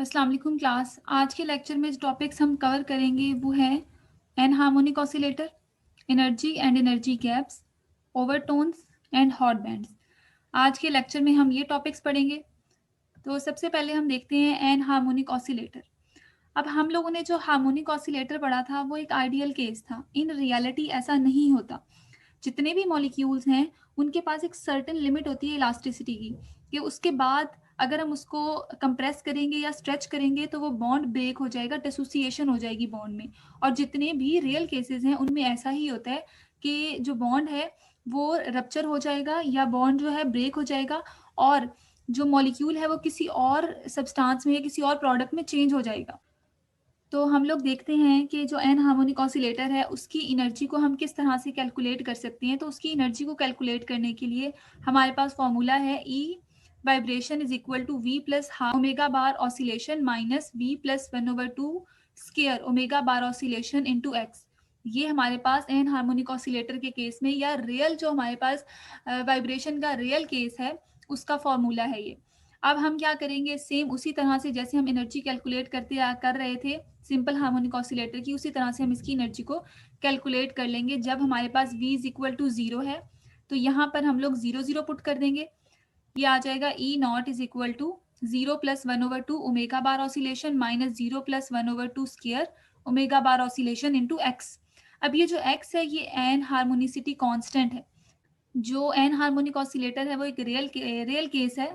अस्सलाम वालेकुम क्लास। आज के लेक्चर में जो टॉपिक्स हम कवर करेंगे वो है enharmonic oscillator, energy and energy gaps, overtones and hot bands. आज के लेक्चर में हम ये टॉपिक्स पढ़ेंगे। तो सबसे पहले हम देखते हैं एनहार्मोनिक ऑसिलेटर। अब हम लोगों ने जो हार्मोनिक ऑसिलेटर पढ़ा था वो एक आइडियल केस था। इन रियलिटी ऐसा नहीं होता। जितने भी मॉलिक्यूल्स हैं उनके पास एक सर्टेन लिमिट होती है इलास्टिसिटी की, कि उसके बाद अगर हम उसको कंप्रेस करेंगे या स्ट्रेच करेंगे तो वो बॉन्ड ब्रेक हो जाएगा, डिसोसिएशन हो जाएगी बॉन्ड में। और जितने भी रियल केसेस हैं उनमें ऐसा ही होता है कि जो बॉन्ड है वो रप्चर हो जाएगा या बॉन्ड जो है ब्रेक हो जाएगा और जो मॉलिक्यूल है वो किसी और सब्सटेंस में या किसी और प्रोडक्ट में चेंज हो जाएगा। तो हम लोग देखते हैं कि जो एन हार्मोनिक ऑसिलेटर है उसकी एनर्जी को हम किस तरह से कैलकुलेट कर सकते हैं। तो उसकी एनर्जी को कैलकुलेट करने के लिए हमारे पास फॉर्मूला है E vibration is equal to V plus half omega bar oscillation minus V plus 1/2 square omega bar oscillation into X. ये हमारे पास एन हार्मोनिक ऑसिलेटर के केस में या रियल जो हमारे पास वाइब्रेशन का रियल केस है उसका फॉर्मूला है ये। अब हम क्या करेंगे, सेम उसी तरह से जैसे हम एनर्जी कैलकुलेट कर रहे थे सिंपल हार्मोनिक ऑसिलेटर की, उसी तरह से हम इसकी एनर्जी को कैलकुलेट कर लेंगे। जब हमारे पास v इज इक्वल टू 0 है तो यहाँ पर हम लोग 0 0 पुट कर देंगे। ये आ जाएगा E not is equal to 0 plus 1/2 omega bar oscillation minus 0 plus 1/2 square omega bar oscillation into X. अब ये जो एक्स है ये एन हार्मोनिसिटी कॉन्स्टेंट है। जो एन हार्मोनिक ऑसिलेटर है वो एक रियल केस है।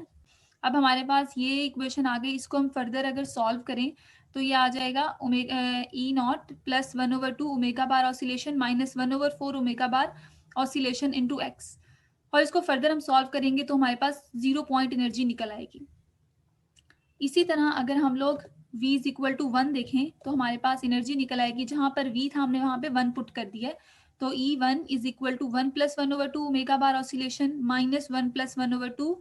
अब हमारे पास ये इक्वेशन आ गई, इसको हम फर्दर अगर सॉल्व करें तो ये आ जाएगा omega E not plus 1/2 omega bar oscillation minus 1/4 omega bar oscillation into x. और इसको फर्दर हम सॉल्व करेंगे तो हमारे पास 0 पॉइंट एनर्जी निकल आएगी। इसी तरह अगर हम लोग v इज इक्वल टू 1 देखें तो हमारे पास एनर्जी निकल आएगी, जहां पर v था हमने वहां पे 1 पुट कर दिया है। तो E1 is equal to 1 plus 1/2 omega bar oscillation minus 1 plus 1/2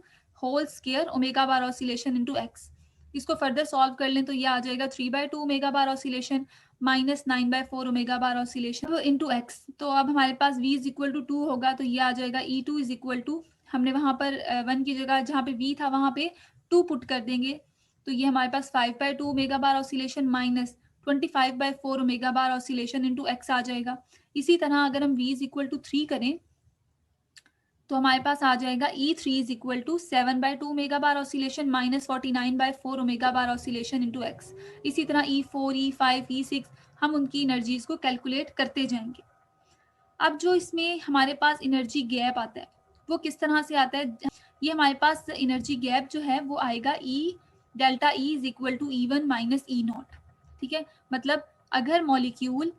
whole square omega bar oscillation into x. इसको फर्दर सॉल्व कर लें तो ये आ जाएगा 3/2 omega bar oscillation minus 9/4 omega bar oscillation into x. तो अब हमारे पास v इज इक्वल टू 2 होगा तो ये आ जाएगा E2 इज इक्वल टू, हमने वहां पर 1 की जगह जहाँ पे v था वहां पे 2 पुट कर देंगे तो ये हमारे पास 5/2 omega bar oscillation minus 25/4 omega bar oscillation into x आ जाएगा। इसी तरह अगर हम v इज इक्वल टू 3 करें तो हमारे पास आ जाएगा E3 is equal to 7/2 omega bar oscillation minus 49/4 omega bar oscillation into x. इसी तरह E4, E5, E6 हम उनकी एनर्जीज को कैलकुलेट करते जाएंगे। अब जो इसमें हमारे पास एनर्जी गैप आता है वो किस तरह से आता है, ये हमारे पास एनर्जी गैप जो है वो आएगा E delta E is equal to E1 minus E naught. ठीक है, मतलब अगर मॉलिक्यूल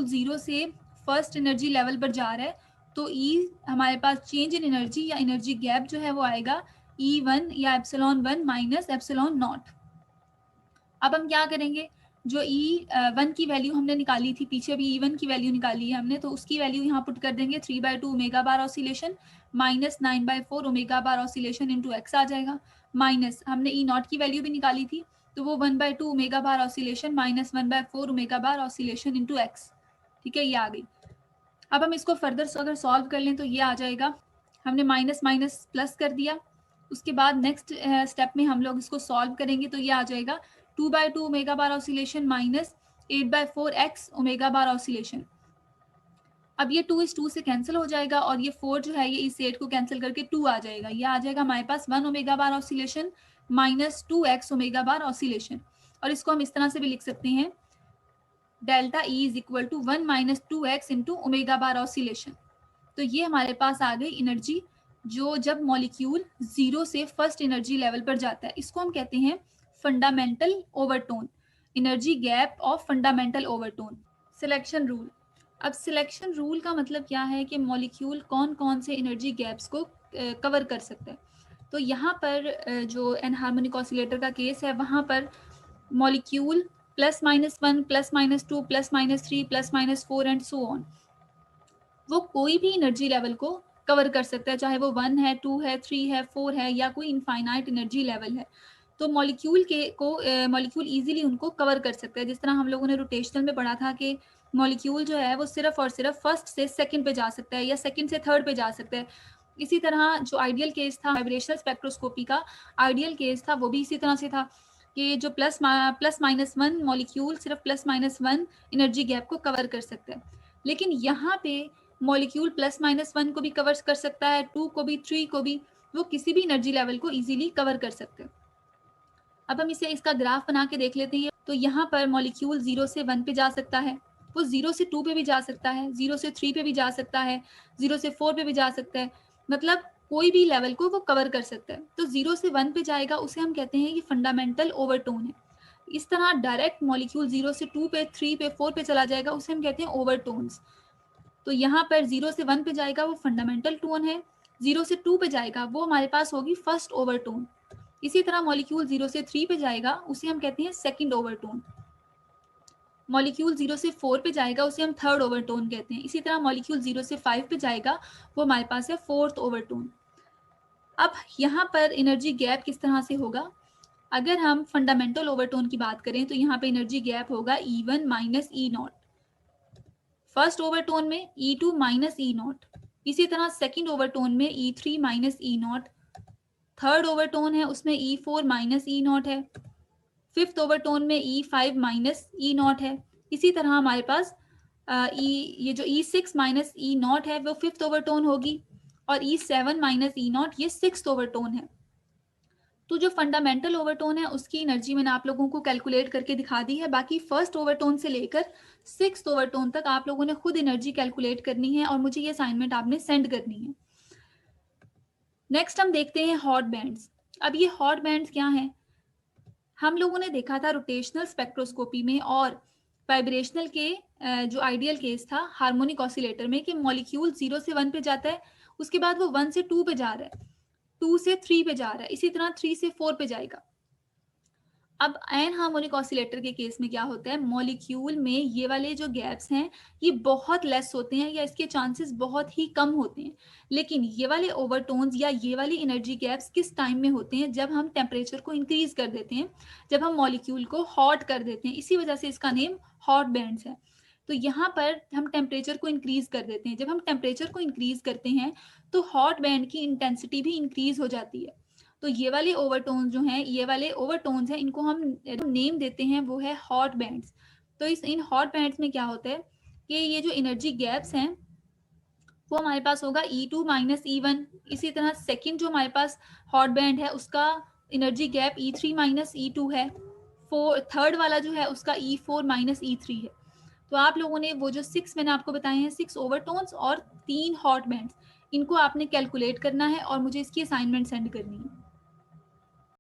जीरो से फर्स्ट एनर्जी लेवल पर जा रहा है तो ई हमारे पास चेंज इन एनर्जी या एनर्जी गैप जो है वो आएगा E1 या एप्सिलॉन 1 माइनस एप्सिलॉन नॉट। अब हम क्या करेंगे, जो E1 की वैल्यू हमने निकाली थी, पीछे भी E1 की वैल्यू निकाली है हमने, तो उसकी वैल्यू यहाँ पुट कर देंगे 3/2 omega bar oscillation minus 9/4 omega bar oscillation into x आ जाएगा। माइनस हमने E0 की वैल्यू भी निकाली थी तो वो 1/2 omega bar oscillation minus 1/4 omega bar oscillation into x. ठीक है, ये आ गई। अब हम इसको फर्दर अगर सॉल्व कर लें तो ये आ जाएगा, हमने माइनस माइनस प्लस कर दिया। उसके बाद नेक्स्ट स्टेप में हम लोग इसको सॉल्व करेंगे तो ये आ जाएगा 2/2 omega bar oscillation minus 8/4 x omega bar oscillation. अब ये 2 इस 2 से कैंसिल हो जाएगा और ये 4 जो है ये इस 8 को कैंसिल करके 2 आ जाएगा। ये आ जाएगा हमारे पास 1 omega bar oscillation minus 2 x omega bar oscillation. और इसको हम इस तरह से भी लिख सकते हैं, delta E is equal to 1 minus 2 x into omega bar oscillation. तो ये हमारे पास आ गई एनर्जी जो जब मॉलिक्यूल जीरो से फर्स्ट एनर्जी लेवल पर जाता है, इसको हम कहते हैं fundamental overtone, energy gap of fundamental overtone. Selection rule. अब सिलेक्शन रूल का मतलब क्या है कि मॉलिक्यूल कौन कौन से एनर्जी गैप्स को कवर कर सकता है। तो यहाँ पर जो एनहार्मोनिक ऑसिलेटर का केस है वहाँ पर मॉलिक्यूल +-1 +-2 +-3 +-4 एंड सो ऑन, वो कोई भी एनर्जी लेवल को कवर कर सकता है, चाहे वो 1 है, 2 है, 3 है, 4 है या कोई इनफाइनाइट एनर्जी लेवल है। तो मॉलिक्यूल इजीली उनको कवर कर सकता है। जिस तरह हम लोगों ने रोटेशनल में पढ़ा था कि मॉलिक्यूल जो है वो सिर्फ और सिर्फ फर्स्ट से सेकंड पे जा सकता है या सेकंड से थर्ड पे जा सकता है, इसी तरह जो आइडियल केस था वाइब्रेशनल स्पेक्ट्रोस्कोपी का, आइडियल केस था वो भी इसी तरह से था कि जो प्लस माइनस वन मॉलिक्यूल सिर्फ plus minus one energy gap को कवर कर सकता है। लेकिन यहाँ पे मॉलिक्यूल प्लस माइनस वन को भी कवर कर सकता है, 2 को भी, 3 को भी, वो किसी भी एनर्जी लेवल को इजीली कवर कर सकते हैं। अब हम इसे इसका ग्राफ बना के देख लेते हैं। तो यहाँ पर मॉलिक्यूल 0 से 1 पे जा सकता है, वो 0 से 2 पे भी जा सकता है, 0 से 3 पे भी जा सकता है, 0 से 4 पे भी जा सकता है, मतलब कोई भी लेवल को वो कवर कर सकता है। तो 0 से 1 पे जाएगा उसे हम कहते हैं कि फंडामेंटल ओवरटोन है। इस तरह डायरेक्ट मॉलिक्यूल 0 से 2 पे, 3 पे, 4 पे चला जाएगा उसे हम कहते हैं ओवरटोन्स। तो यहाँ पर 0 से 1 पे जाएगा वो फंडामेंटल टोन है, 0 से 2 पे जाएगा वो हमारे पास होगी फर्स्ट ओवरटोन। इसी तरह मॉलिक्यूल 0 से 3 पे जाएगा उसे हम कहते हैं सेकंड ओवरटोन। मॉलिक्यूल 0 से 4 पे जाएगा उसे हम थर्ड ओवरटोन कहते हैं। इसी तरह मॉलिक्यूल 0 से 5 पे जाएगा वो हमारे पास है फोर्थ ओवरटोन। अब यहाँ पर एनर्जी गैप किस तरह से होगा? अगर हम फंडामेंटल ओवरटोन की बात करें तो यहाँ पे एनर्जी गैप होगा E1 minus E not. First overtone में E2 माइनस ई नॉट। इसी तरह सेकेंड ओवरटोन में E3 minus E not. Third overtone है उसमें E4 माइनस ई नॉट है। फिफ्थ ओवरटोन में E5 माइनस ई नॉट है। इसी तरह हमारे पास ये जो E6 माइनस ई नॉट है वो फिफ्थ ओवरटोन होगी, और E7 माइनस ई नॉट ये सिक्स्थ ओवरटोन है। तो जो फंडामेंटल ओवरटोन है उसकी एनर्जी मैंने आप लोगों को कैलकुलेट करके दिखा दी है। बाकी फर्स्ट ओवरटोन से लेकर सिक्स्थ ओवरटोन तक आप लोगों ने खुद एनर्जी कैलकुलेट करनी है और मुझे ये असाइनमेंट आपने सेंड करनी है। नेक्स्ट हम देखते हैं हॉट बैंड्स। अब ये हॉट बैंड्स क्या हैं? हम लोगों ने देखा था रोटेशनल स्पेक्ट्रोस्कोपी में और वाइब्रेशनल के जो आइडियल केस था हार्मोनिक ऑसिलेटर में कि मॉलिक्यूल 0 से 1 पे जाता है, उसके बाद वो 1 से 2 पे जा रहा है, 2 से 3 पे जा रहा है, इसी तरह 3 से 4 पे जाएगा। अब एन हार्मोनिक ऑसिलेटर के केस में क्या होता है, मॉलिक्यूल में ये वाले जो गैप्स हैं ये बहुत लेस होते हैं या इसके चांसेस बहुत ही कम होते हैं। लेकिन ये वाले ओवरटोन्स या ये वाली एनर्जी गैप्स किस टाइम में होते हैं? जब हम टेम्परेचर को इंक्रीज कर देते हैं, जब हम मॉलिक्यूल को हॉट कर देते हैं, इसी वजह से इसका नेम हॉट बैंड्स है। तो यहाँ पर हम टेम्परेचर को इंक्रीज कर देते हैं। जब हम टेम्परेचर को इंक्रीज करते हैं तो हॉट बैंड की इंटेंसिटी भी इंक्रीज हो जाती है। तो ये वाले ओवरटोन्स जो हैं, ये वाले ओवरटोन्स हैं, इनको हम नेम देते हैं वो है हॉट बैंड्स। तो इन हॉट बैंड्स में क्या होता है कि ये जो एनर्जी गैप्स हैं वो हमारे पास होगा E2 माइनस E1। इसी तरह सेकंड जो हमारे पास हॉट बैंड है उसका energy gap E3 minus E2 है। थर्ड वाला जो है उसका E4 माइनस E3 है। तो आप लोगों ने वो जो 6 मैंने आपको बताए हैं, 6 ओवरटोन्स और 3 हॉट बैंड्स, इनको आपने कैलकुलेट करना है और मुझे इसकी असाइनमेंट सेंड करनी है।